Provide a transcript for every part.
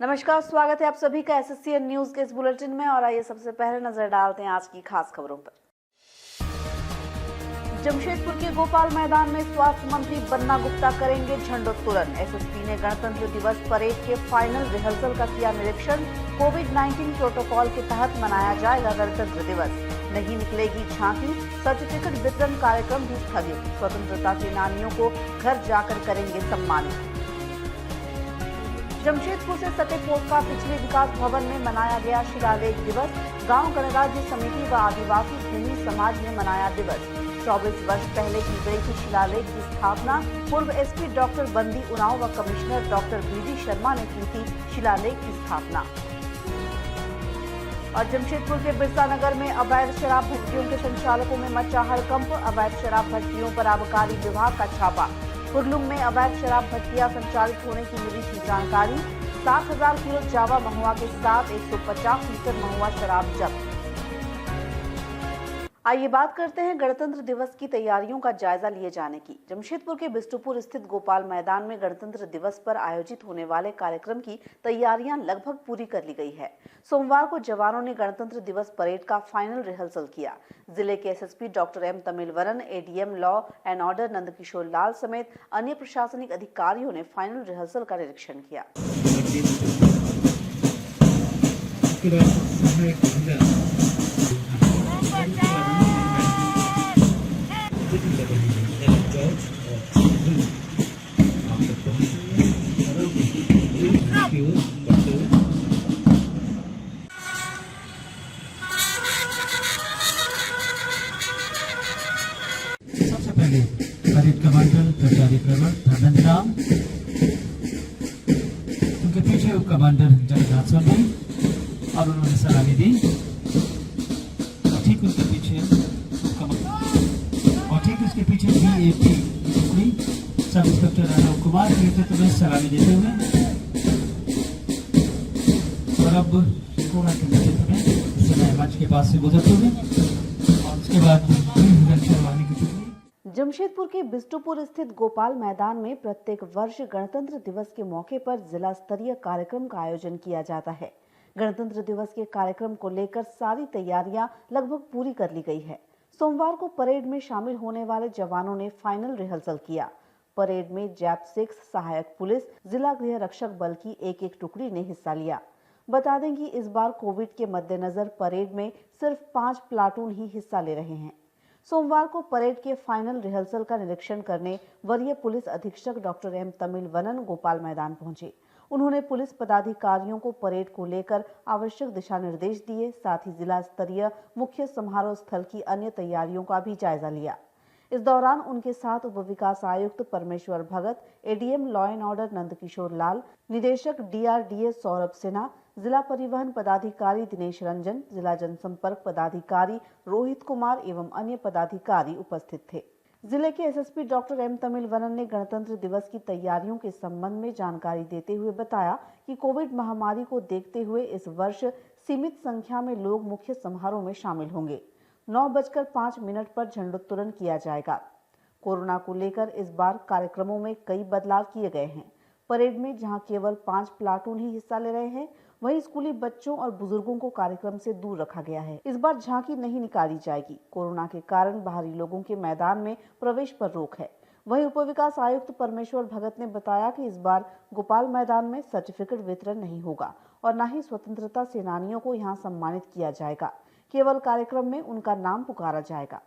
नमस्कार, स्वागत है आप सभी का एसएससीएन न्यूज के इस बुलेटिन में। और आइए सबसे पहले नजर डालते हैं आज की खास खबरों पर। जमशेदपुर के गोपाल मैदान में स्वास्थ्य मंत्री बन्ना गुप्ता करेंगे झंडोत्तोलन। एसएसपी ने गणतंत्र दिवस परेड के फाइनल रिहर्सल का किया निरीक्षण। कोविड-19 प्रोटोकॉल के तहत मनाया जाएगा गणतंत्र दिवस। नहीं निकलेगी झांकी, सर्टिफिकेट वितरण कार्यक्रम भी स्थगित। स्वतंत्रता सेनानियों को घर जाकर करेंगे सम्मानित। जमशेदपुर से सटे पोटका पिछले विकास भवन में मनाया गया शिलालेख दिवस। गांव गणराज्य समिति व आदिवासी भूमि समाज ने मनाया दिवस। 24 वर्ष पहले की गई थी शिलालेख की स्थापना। पूर्व एसपी डॉक्टर बंदी उरांव व कमिश्नर डॉक्टर बीडी शर्मा ने की थी शिलालेख की स्थापना। और जमशेदपुर के बिरसा नगर में अवैध शराब भट्टियों के संचालकों में मचा हड़कंप। अवैध शराब भट्टियों पर आबकारी विभाग का छापा। कुरलुम में अवैध शराब भट्टियां संचालित होने की मिली थी जानकारी। 7,000 किलो जावा महुआ के साथ 150 लीटर महुआ शराब जब्त। आइए बात करते हैं गणतंत्र दिवस की तैयारियों का जायजा लिए जाने की। जमशेदपुर के बिष्टुपुर स्थित गोपाल मैदान में गणतंत्र दिवस पर आयोजित होने वाले कार्यक्रम की तैयारियां लगभग पूरी कर ली गई है। सोमवार को जवानों ने गणतंत्र दिवस परेड का फाइनल रिहर्सल किया। जिले के SSP doctor M Tamilvaran, ADM law and order Nandkishore Lal समेत अन्य प्रशासनिक अधिकारियों ने फाइनल रिहर्सल का निरीक्षण किया। सबसे पहले परेड कमांडर प्रचारी प्रवर धर्मेंद्र राम, उनके पीछे उप कमांडर जगन्नाथ स्वामी और उन्होंने सलामी दी। ठीक उनके पीछे और ठीक उसके पीछे बीएपी टुकड़ी सब इंस्पेक्टर राघव कुमार के नेतृत्व में सलामी देते हुए और अब कोरोना के नेतृत्व में समय मंच के पास से गुजरते हुए और उसके बाद रक्षावाहिनी की टुकड़ी। जमशेदपुर के बिष्टुपुर स्थित गोपाल मैदान में प्रत्येक वर्ष गणतंत्र दिवस के मौके पर जिला स्तरीय कार्यक्रम का आयोजन किया जाता है। गणतंत्र दिवस के कार्यक्रम को लेकर सारी तैयारियां लगभग पूरी कर ली गई है। सोमवार को परेड में शामिल होने वाले जवानों ने फाइनल रिहर्सल किया। परेड में जैप 6 सहायक पुलिस, जिला गृह रक्षक बल की एक टुकड़ी ने हिस्सा लिया। बता दें कि इस बार कोविड के मद्देनजर परेड में सिर्फ 5 प्लाटून ही हिस्सा ले रहे हैं। सोमवार को परेड के फाइनल रिहर्सल का निरीक्षण करने वरीय पुलिस अधीक्षक डॉक्टर एम तमिलवरन गोपाल मैदान पहुंचे। उन्होंने पुलिस पदाधिकारियों को परेड को लेकर आवश्यक दिशा निर्देश दिए। साथ ही जिला स्तरीय मुख्य समारोह स्थल की अन्य तैयारियों का भी जायजा लिया। इस दौरान उनके साथ उप विकास आयुक्त Parmeshwar Bhagat, ADM law and order Nandkishore Lal, निदेशक डीआरडीए सौरभ सिन्हा, जिला परिवहन पदाधिकारी दिनेश रंजन, जिला जनसंपर्क पदाधिकारी रोहित कुमार एवं अन्य पदाधिकारी उपस्थित थे। जिले के एसएसपी डॉक्टर एम तमिलवरन ने गणतंत्र दिवस की तैयारियों के संबंध में जानकारी देते हुए बताया कि कोविड महामारी को देखते हुए इस वर्ष सीमित संख्या में लोग मुख्य समारोह में शामिल होंगे। 9:05 पर झंडोत्तोलन किया जाएगा। कोरोना को लेकर इस बार कार्यक्रमों में कई बदलाव किए गए हैं। परेड में जहां केवल 5 प्लाटून ही हिस्सा ले रहे हैं, वहीं स्कूली बच्चों और बुजुर्गों को कार्यक्रम से दूर रखा गया है। इस बार झांकी नहीं निकाली जाएगी। कोरोना के कारण बाहरी लोगों के मैदान में प्रवेश पर रोक है। वहीं उप विकास आयुक्त परमेश्वर भगत ने बताया कि इस बार गोपाल मैदान में सर्टिफिकेट वितरण नहीं होगा और न ही स्वतंत्रता सेनानियों को यहां सम्मानित किया जाएगा। केवल कार्यक्रम में उनका नाम पुकारा जाएगा।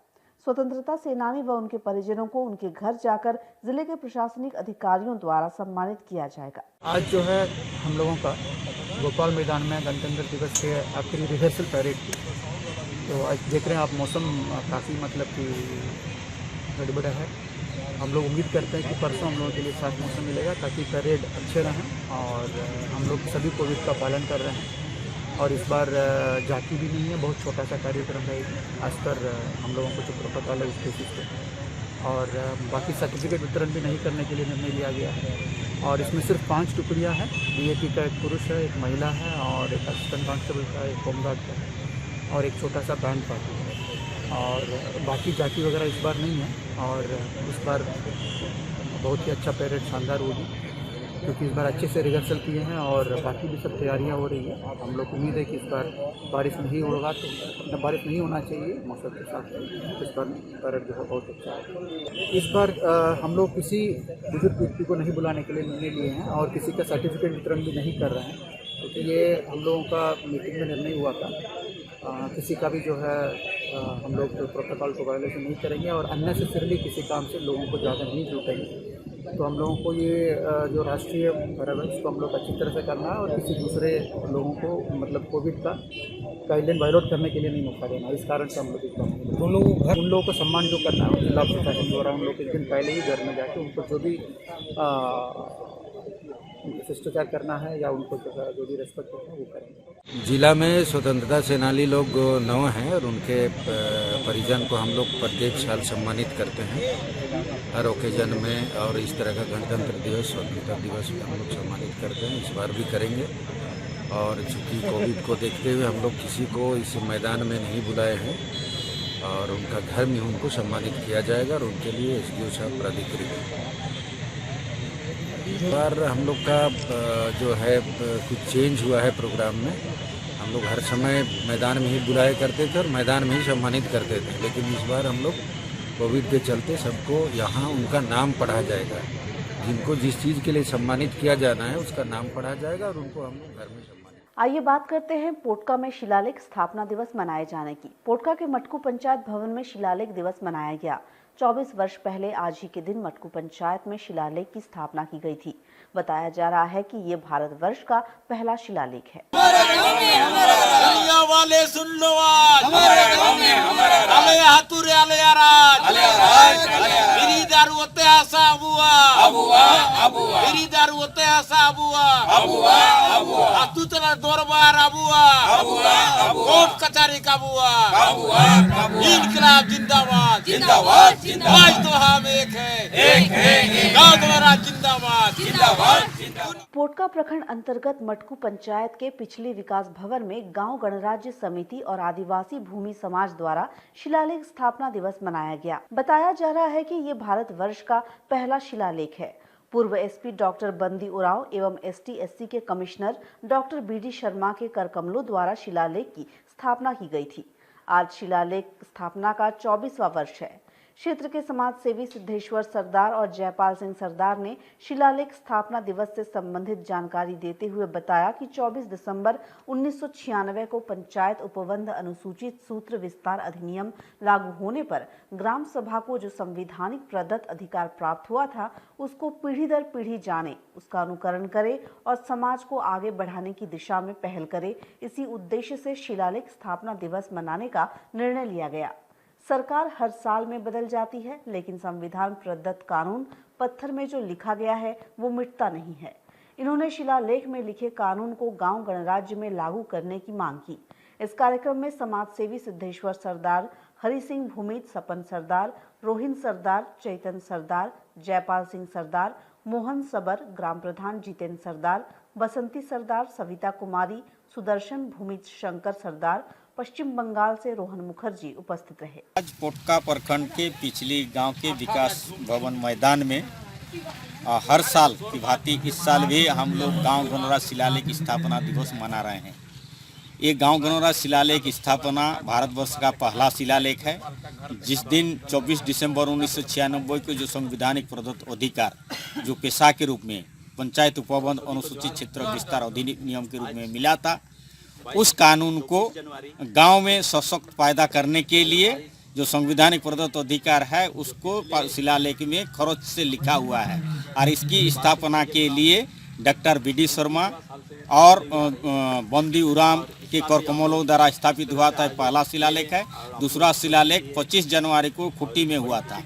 स्वतंत्रता सेनानी व उनके परिजनों को उनके घर जाकर जिले के प्रशासनिक अधिकारियों द्वारा सम्मानित किया जाएगा। आज जो है हम लोगों का गोपाल मैदान में गणतंत्र दिवस के आखिरी रिहर्सल परेड की, तो आज देख रहे हैं आप मौसम काफ़ी मतलब कि गड़बड़ है। हम लोग उम्मीद करते हैं कि परसों हम लोगों के लिए साफ मौसम मिलेगा ताकि परेड अच्छे रहें। और हम लोग सभी कोविड का पालन कर रहे हैं और इस बार झांकी भी नहीं है, बहुत छोटा सा कार्यक्रम रहेगी आज पर हम लोगों को जो प्रोटोकॉल है उस बेसिस पे। और बाकी सर्टिफिकेट वितरण भी नहीं करने के लिए निर्णय लिया गया है। और इसमें सिर्फ 5 टुकड़ियाँ हैं। बीएपी का एक पुरुष है, एक महिला है और एक असिस्टेंट कांस्टेबल का, एक होमगार्ड का है और एक छोटा सा बैंड पार्टी है। और बाकी झांकी वगैरह इस बार नहीं है और इस बार बहुत ही अच्छा परेड शानदार होगी। क्योंकि इस बार अच्छे से रिहर्सल किए हैं और बाकी भी सब तैयारियां हो रही है। हम लोग को उम्मीद है कि इस बार बारिश नहीं होगा, तो बारिश नहीं होना चाहिए मौसम के साथ। इस बार परेड जो है बहुत अच्छा है। इस बार हम लोग किसी बुजुर्ग व्यक्ति को नहीं बुलाने के लिए निर्णय लिए हैं और किसी का सर्टिफिकेट वितरण भी नहीं कर रहे हैं, क्योंकि ये हम लोगों का मीटिंग में निर्णय हुआ था। किसी का भी जो है हम लोग प्रोटोकॉल को वायलेशन नहीं करेंगे और अननेसेसरीली किसी काम से लोगों को ज़्यादा नहीं जुटेंगे। तो हम लोगों को ये जो राष्ट्रीय पर्व है इसको हम लोग अच्छी तरह से करना है और किसी दूसरे लोगों को मतलब कोविड का गाइडलाइन वायलेट करने के लिए नहीं मौका देना। इस कारण से हम लोग इस बात उन लोगों को सम्मान जो करना है जिला प्रशासन द्वारा उन लोग एक दिन पहले ही घर में जाके उनको जो भी शिष्टाचार करना है या उनको जो भी रेस्पेक्ट करना है वो करेंगे। जिला में स्वतंत्रता सेनानी लोग 9 हैं और उनके परिजन को हम लोग प्रत्येक साल सम्मानित करते हैं हर ओकेजन में, और इस तरह का गणतंत्र दिवस स्वतंत्रता दिवस में हम लोग सम्मानित करते हैं। इस बार भी करेंगे और चूँकि कोविड को देखते हुए हम लोग किसी को इस मैदान में नहीं बुलाए हैं और उनका घर में उनको सम्मानित किया जाएगा और उनके लिए एसडीओ साहब प्राधिकृत बार हम लोग का जो है कुछ चेंज हुआ है प्रोग्राम में। हम लोग हर समय मैदान में ही बुलाया करते थे और मैदान में ही सम्मानित करते थे, लेकिन इस बार हम लोग कोविड के चलते सबको यहाँ उनका नाम पढ़ा जाएगा। जिनको जिस चीज़ के लिए सम्मानित किया जाना है उसका नाम पढ़ा जाएगा और उनको हम लोग घर में सम्मानित। आइए बात करते हैं पोटका में शिलालेख स्थापना दिवस मनाए जाने की। पोटका के मटकू पंचायत भवन में शिलालेख दिवस मनाया गया। 24 वर्ष पहले आज ही के दिन मटकू पंचायत में शिलालेख की स्थापना की गई थी। बताया जा रहा है कि ये भारतवर्ष का पहला शिलालेख है। वाले सुन लो आज आले हातुरे आले याराज मेरी दारू होते आसा अबुआ मेरी दारू होते आसा अबुआ तू तेरा दरबार अबुआ कोर्ट कचहरी का अबुआ इनकलाब जिंदाबाद जिंदाबाद आज तो हम एक है गाँव द्वारा जिंदाबाद। पोटका प्रखंड अंतर्गत मटकू पंचायत के पिछले विकास भवन में गांव गणराज्य समिति और आदिवासी भूमि समाज द्वारा शिलालेख स्थापना दिवस मनाया गया। बताया जा रहा है कि ये भारतवर्ष का पहला शिलालेख है। पूर्व एसपी डॉक्टर बंदी उराव एवं ST/SC के कमिश्नर डॉक्टर BD शर्मा के करकमलों द्वारा शिलालेख की स्थापना की गई थी। आज शिलालेख स्थापना का 24वां वर्ष है। क्षेत्र के समाज सेवी सिद्धेश्वर सरदार और जयपाल सिंह सरदार ने शिलालेख स्थापना दिवस से संबंधित जानकारी देते हुए बताया कि 24 दिसंबर 1996 को पंचायत उपबंध अनुसूचित सूत्र विस्तार अधिनियम लागू होने पर ग्राम सभा को जो संवैधानिक प्रदत्त अधिकार प्राप्त हुआ था उसको पीढ़ी दर पीढ़ी जाने, उसका अनुकरण करे और समाज को आगे बढ़ाने की दिशा में पहल करे। इसी उद्देश्य से शिलालेख स्थापना दिवस मनाने का निर्णय लिया गया। सरकार हर साल में बदल जाती है, लेकिन संविधान प्रदत्त कानून पत्थर में जो लिखा गया है वो मिटता नहीं है। इन्होंने शिलालेख में लिखे कानून को गांव गणराज्य में लागू करने की मांग की। इस कार्यक्रम में समाज सेवी सिद्धेश्वर सरदार, हरि सिंह भूमित, सपन सरदार, रोहिन सरदार, चैतन सरदार, जयपाल सिंह सरदार, मोहन सबर, ग्राम प्रधान जितेंद्र सरदार, बसंती सरदार, सविता कुमारी, सुदर्शन भूमित, शंकर सरदार, पश्चिम बंगाल से रोहन मुखर्जी उपस्थित रहे। आज पोटका प्रखंड के पिछली गांव के विकास भवन मैदान में हर साल की भांति इस साल भी हम लोग गांव गणराज शिलालेख स्थापना दिवस मना रहे हैं। ये गांव गणराज शिलालेख स्थापना भारतवर्ष का पहला शिलालेख है। जिस दिन 24 दिसंबर 1996 को जो संवैधानिक प्रदत्त अधिकार जो पेशा के रूप में पंचायत उपबंध अनुसूचित क्षेत्र विस्तार अधिनियम के रूप में मिला था, उस कानून को गांव में सशक्त पैदा करने के लिए जो संवैधानिक प्रदत्त अधिकार है उसको शिलालेख में खरोच से लिखा हुआ है। और इसकी स्थापना के लिए डॉक्टर BD शर्मा और बंदी उराम के करकमलों द्वारा स्थापित हुआ था, पहला शिलालेख है। दूसरा शिलालेख 25 जनवरी को खुट्टी में हुआ था।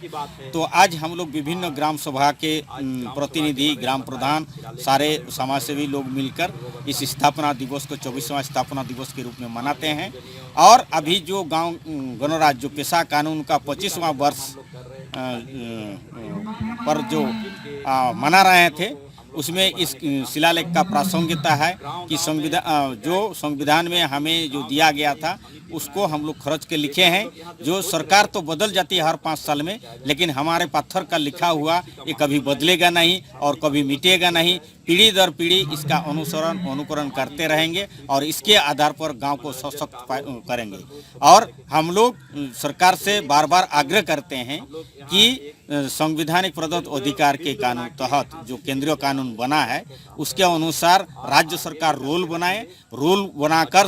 तो आज हम लोग विभिन्न ग्राम सभा के प्रतिनिधि, ग्राम प्रधान, सारे समाजसेवी लोग मिलकर इस स्थापना दिवस को 24वां स्थापना दिवस के रूप में मनाते हैं। और अभी जो गांव गणराज्य जो पेशा कानून का 25वां वर्ष पर जो मना रहे थे, उसमें इस शिलालेख का प्रासंगिकता है कि संविधान में हमें जो दिया गया था उसको हम लोग खर्च के लिखे हैं। जो सरकार तो बदल जाती है हर 5 साल में, लेकिन हमारे पत्थर का लिखा हुआ ये कभी बदलेगा नहीं और कभी मिटेगा नहीं। पीढ़ी दर पीढ़ी इसका अनुकरण करते रहेंगे और इसके आधार पर गांव को सशक्त करेंगे। और हम लोग सरकार से बार बार आग्रह करते हैं कि संवैधानिक प्रदत्त अधिकार के कानून तहत जो केंद्रीय कानून बना है उसके अनुसार राज्य सरकार रूल बनाकर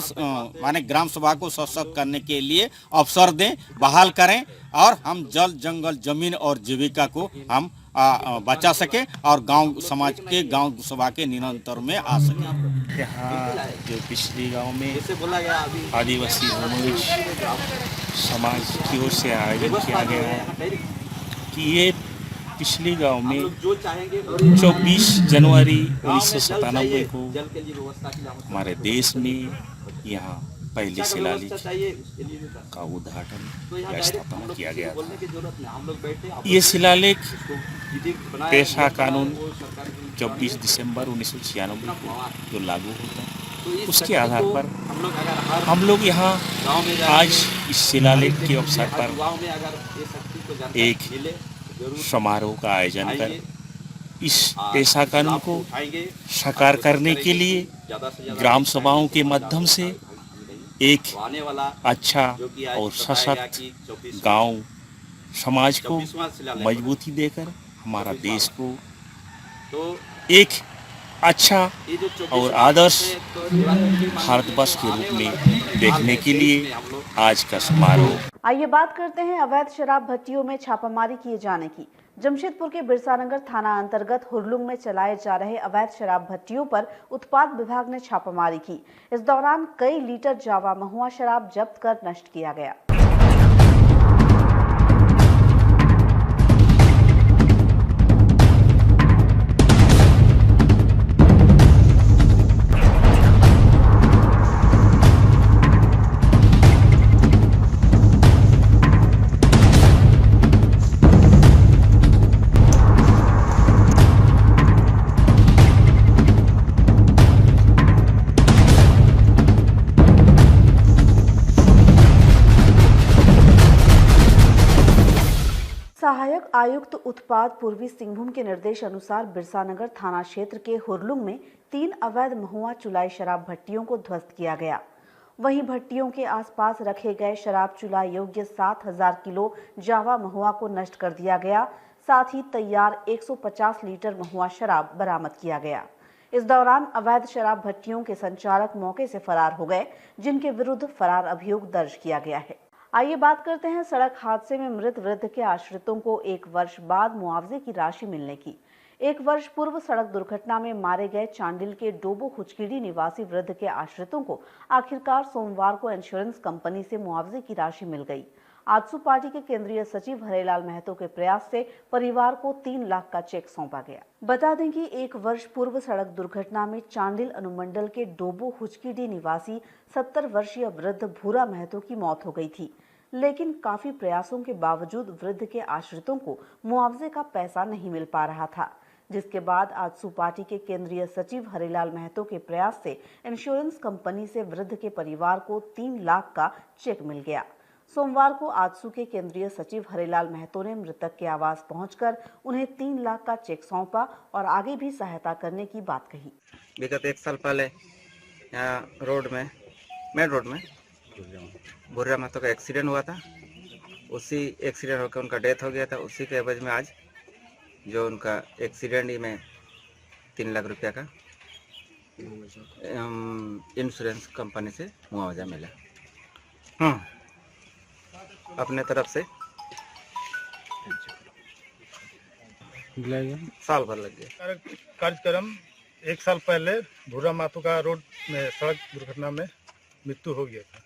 माने ग्राम सभा को सशक्त करने के लिए अवसर दें, बहाल करें और हम जल जंगल जमीन और जीविका को हम बचा सके और गांव समाज के गांव सभा के निरंतर में आ सके। यहाँ जो पिछली गांव में आदिवासी समाज की ओर से आयोजन किया गया है कि ये पिछली गांव में 24 जनवरी 1997 को हमारे देश में यहाँ पहले शिलालेख का उद्घाटन या स्थापना किया गया था। ये शिलालेख पेशा कानून 24 दिसंबर 1996 को जो लागू होता उसके आधार पर हम लोग यहाँ आज इस शिलालेख के अवसर पर एक समारोह का आयोजन कर इस पेशा कानून को साकार करने के लिए ग्राम सभाओं के माध्यम से एक अच्छा और सशक्त गांव समाज को मजबूती देकर हमारा देश को एक अच्छा और आदर्श भारतवर्ष के रूप में देखने के लिए आज का समारोह। आइए बात करते हैं अवैध शराब भट्टियों में छापामारी किए जाने की। जमशेदपुर के बिरसानगर थाना अंतर्गत हुरलुंग में चलाए जा रहे अवैध शराब भट्टियों पर उत्पाद विभाग ने छापामारी की। इस दौरान कई लीटर जावा महुआ शराब जब्त कर नष्ट किया गया। सहायक आयुक्त उत्पाद पूर्वी सिंहभूम के निर्देश अनुसार बिरसानगर थाना क्षेत्र के हुरलुंग में 3 अवैध महुआ चुलाई शराब भट्टियों को ध्वस्त किया गया। वहीं भट्टियों के आसपास रखे गए शराब चुलाई योग्य 7000 किलो जावा महुआ को नष्ट कर दिया गया। साथ ही तैयार 150 लीटर महुआ शराब बरामद किया गया। इस दौरान अवैध शराब भट्टियों के संचालक मौके से फरार हो गए, जिनके विरुद्ध फरार अभियोग दर्ज किया गया है। आइए बात करते हैं सड़क हादसे में मृत वृद्ध के आश्रितों को 1 वर्ष बाद मुआवजे की राशि मिलने की। 1 वर्ष पूर्व सड़क दुर्घटना में मारे गए चांडिल के डोबो खुचकीडी निवासी वृद्ध के आश्रितों को आखिरकार सोमवार को इंश्योरेंस कंपनी से मुआवजे की राशि मिल गई। आजसू पार्टी के केंद्रीय सचिव हरेलाल महतो के प्रयास से परिवार को 3 लाख का चेक सौंपा गया। बता दें कि 1 वर्ष पूर्व सड़क दुर्घटना में चांडिल अनुमंडल के डोबो हुचकीडी निवासी 70 वर्षीय वृद्ध भूरा महतो की मौत हो गई थी, लेकिन काफी प्रयासों के बावजूद वृद्ध के आश्रितों को मुआवजे का पैसा नहीं मिल पा रहा था, जिसके बाद आजसू पार्टी के केंद्रीय सचिव हरेलाल महतो के प्रयास से इंश्योरेंस कंपनी से वृद्ध के परिवार को 3 लाख का चेक मिल गया। सोमवार को आजसू के केंद्रीय सचिव हरेलाल महतो ने मृतक के आवास पहुंचकर उन्हें 3 लाख का चेक सौंपा और आगे भी सहायता करने की बात कही। विगत 1 साल पहले यहाँ मेन रोड में भुर्रा महतो का एक्सीडेंट हुआ था। उसी एक्सीडेंट होकर उनका डेथ हो गया था। उसी के एवज में आज जो उनका एक्सीडेंट में 3 लाख रुपया का इंश्योरेंस कंपनी से मुआवजा मिला। हाँ, अपने तरफ से साल भर लग गया। कार्यक्रम 1 साल पहले भुर्रा महतो का रोड में सड़क दुर्घटना में मृत्यु हो गया था।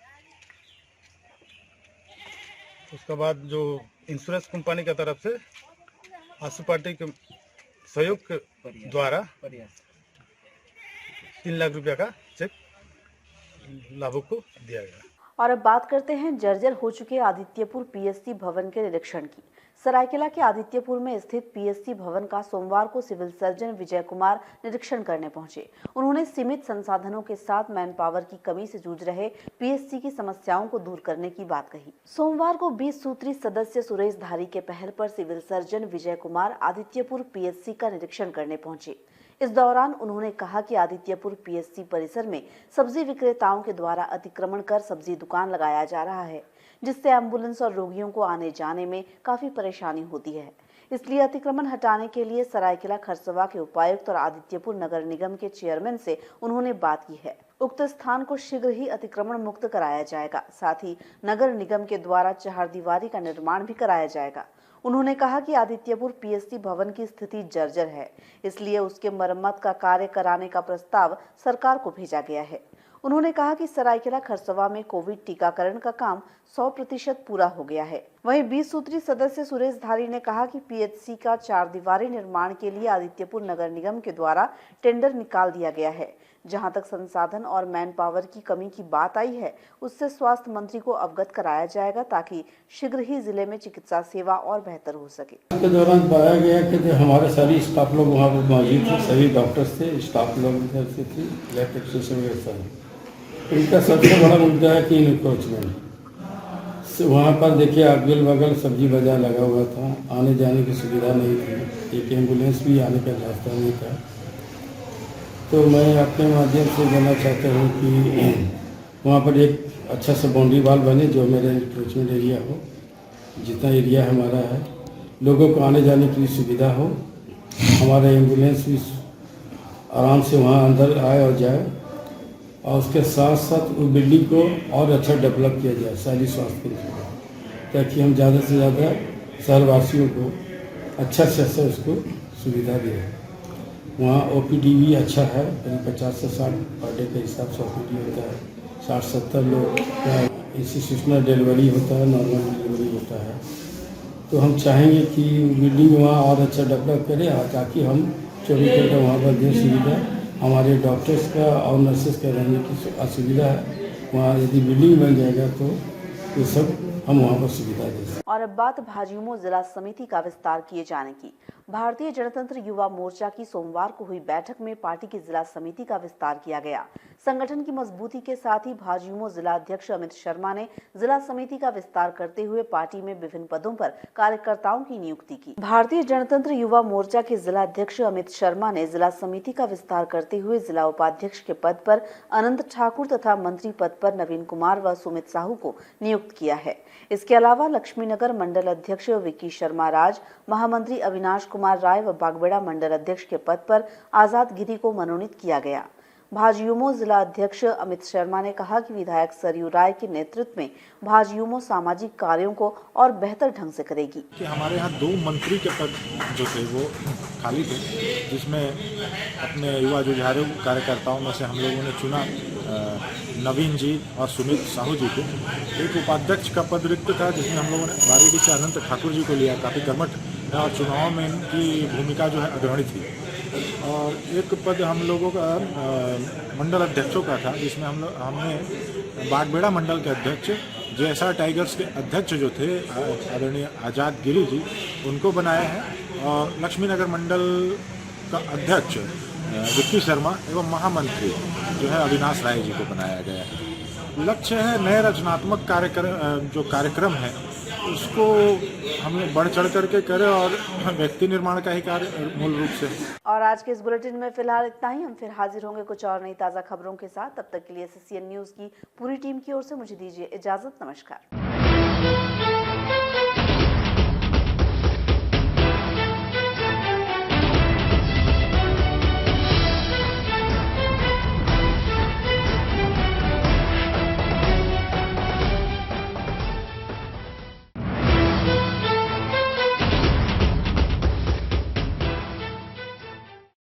उसके बाद जो इंश्योरेंस कंपनी की तरफ से आजसू पार्टी के सहयोग के द्वारा 3 लाख रुपया का चेक लाभुक को दिया गया। और अब बात करते हैं जर्जर हो चुके आदित्यपुर पीएससी भवन के निरीक्षण की। सरायकेला के आदित्यपुर में स्थित पीएससी भवन का सोमवार को सिविल सर्जन विजय कुमार निरीक्षण करने पहुंचे। उन्होंने सीमित संसाधनों के साथ मैन पावर की कमी से जूझ रहे पीएससी की समस्याओं को दूर करने की बात कही। सोमवार को 20 सूत्री सदस्य सुरेश धारी के पहल पर civil surgeon Vijay Kumar Adityapur PSC का निरीक्षण करने पहुंचे। इस दौरान उन्होंने कहा कि आदित्यपुर पीएससी परिसर में सब्जी विक्रेताओं के द्वारा अतिक्रमण कर सब्जी दुकान लगाया जा रहा है, जिससे एम्बुलेंस और रोगियों को आने जाने में काफी परेशानी होती है। इसलिए अतिक्रमण हटाने के लिए सरायकेला खरसवा के उपायुक्त और आदित्यपुर नगर निगम के चेयरमैन से उन्होंने बात की है। उक्त स्थान को शीघ्र ही अतिक्रमण मुक्त कराया जाएगा। साथ ही नगर निगम के द्वारा चहारदीवारी का निर्माण भी कराया जाएगा। उन्होंने कहा कि आदित्यपुर पीएससी भवन की स्थिति जर्जर है, इसलिए उसके मरम्मत का कार्य कराने का प्रस्ताव सरकार को भेजा गया है। उन्होंने कहा कि सरायकेला खरसवा में कोविड टीकाकरण का काम 100% पूरा हो गया है। वहीं 20 सूत्री सदस्य सुरेश धारी ने कहा कि पीएचसी का 4 दीवारी निर्माण के लिए आदित्यपुर नगर निगम के द्वारा टेंडर निकाल दिया गया है। जहां तक संसाधन और मैन पावर की कमी की बात आई है, उससे स्वास्थ्य मंत्री को अवगत कराया जाएगा ताकि शीघ्र ही जिले में चिकित्सा सेवा और बेहतर हो सके। के दौरान पाया गया कि हमारे सारी स्टाफ लोग वहाँ पर मौजूद थे, सभी डॉक्टर्स थे, स्टाफ लोग इधर से थे, लैब टेक्नीशियन व्यवस्था है। इनका सबसे बड़ा मुद्दा है कि इनक्रोचमेंट। वहाँ पर देखिए अगल बगल सब्जी बाजार लगा हुआ था, आने जाने की सुविधा नहीं थी, एक एम्बुलेंस भी आने का रास्ता नहीं था। तो मैं अपने माध्यम से कहना चाहता हूँ कि वहाँ पर एक अच्छा सा बाउंड्री वाल बने जो मेरे इनक्रोचमेंट एरिया हो, जितना एरिया हमारा है, लोगों को आने जाने की सुविधा हो, हमारा एम्बुलेंस भी आराम से वहाँ अंदर आए और जाए, और उसके साथ साथ उस बिल्डिंग को और अच्छा डेवलप किया जाए शहरी स्वास्थ्य केंद्र, ताकि हम ज़्यादा से ज़्यादा शहरवासियों को अच्छा से अच्छा उसको सुविधा दें। वहाँ ओपीडी भी अच्छा है, करीब 50 से 60 पर डे के हिसाब से ओपीडी होता है। 60-70 लोग का इंस्टीट्यूशनल डिलीवरी होता है, नॉर्मल डिलीवरी होता है। तो हम चाहेंगे कि बिल्डिंग वहाँ और अच्छा डेवलप करें, ताकि हम 24 घंटे वहाँ पर दें सुविधा। हमारे डॉक्टर्स का और नर्सेस का रहने की असुविधा है, वहाँ यदि बिल्डिंग बन जाएगा तो ये सब हम वहाँ पर सुविधा दें। और अब बात भाजयुमो जिला समिति का विस्तार किए जाने की। भारतीय जनतंत्र युवा मोर्चा की सोमवार को हुई बैठक में पार्टी की जिला समिति का विस्तार किया गया। संगठन की मजबूती के साथ ही भाजयुमो जिला अध्यक्ष अमित शर्मा ने जिला समिति का विस्तार करते हुए पार्टी में विभिन्न पदों पर कार्यकर्ताओं की नियुक्ति की। भारतीय जनतंत्र युवा मोर्चा के जिला अध्यक्ष अमित शर्मा ने जिला समिति का विस्तार करते हुए जिला उपाध्यक्ष के पद पर अनंत ठाकुर तथा मंत्री पद पर नवीन कुमार व सुमित साहू को नियुक्त किया है। इसके अलावा लक्ष्मीनगर मंडल अध्यक्ष विकी शर्मा राज, महामंत्री अविनाश कुमार राय व बागबेड़ा मंडल अध्यक्ष के पद पर आजाद गिरी को मनोनीत किया गया। भाजयुमो जिला अध्यक्ष अमित शर्मा ने कहा कि विधायक सरयू राय के नेतृत्व में भाजयुमो सामाजिक कार्यों को और बेहतर ढंग से करेगी। कि हमारे यहाँ 2 मंत्री के पद जो थे वो खाली थे, जिसमें अपने युवा जुझारू कार्यकर्ताओं में से हम लोगों ने चुना नवीन जी और सुमित साहू जी को। एक उपाध्यक्ष का पद रिक्त था, जिसमें हम लोगों ने बारीडी से अनंत ठाकुर जी को लिया। काफ़ी कर्मठ और चुनाव में इनकी भूमिका जो है अग्रणी थी। और एक पद हम लोगों का मंडल अध्यक्षों का था, जिसमें हमने बागबेड़ा मंडल के अध्यक्ष JSR टाइगर्स के अध्यक्ष जो थे आदरणीय आजाद गिरी जी, उनको बनाया है। और लक्ष्मीनगर मंडल का अध्यक्ष विक्की शर्मा एवं महामंत्री जो है अविनाश राय जी को बनाया गया है। लक्ष्य है नए रचनात्मक कार्यक्रम है उसको हम लोग बढ़ चढ़ करके करें और व्यक्ति निर्माण का ही कार्य मूल रूप से। और आज के इस बुलेटिन में फिलहाल इतना ही। हम फिर हाजिर होंगे कुछ और नई ताज़ा खबरों के साथ। तब तक के लिए SCN न्यूज़ की पूरी टीम की ओर से मुझे दीजिए इजाजत। नमस्कार।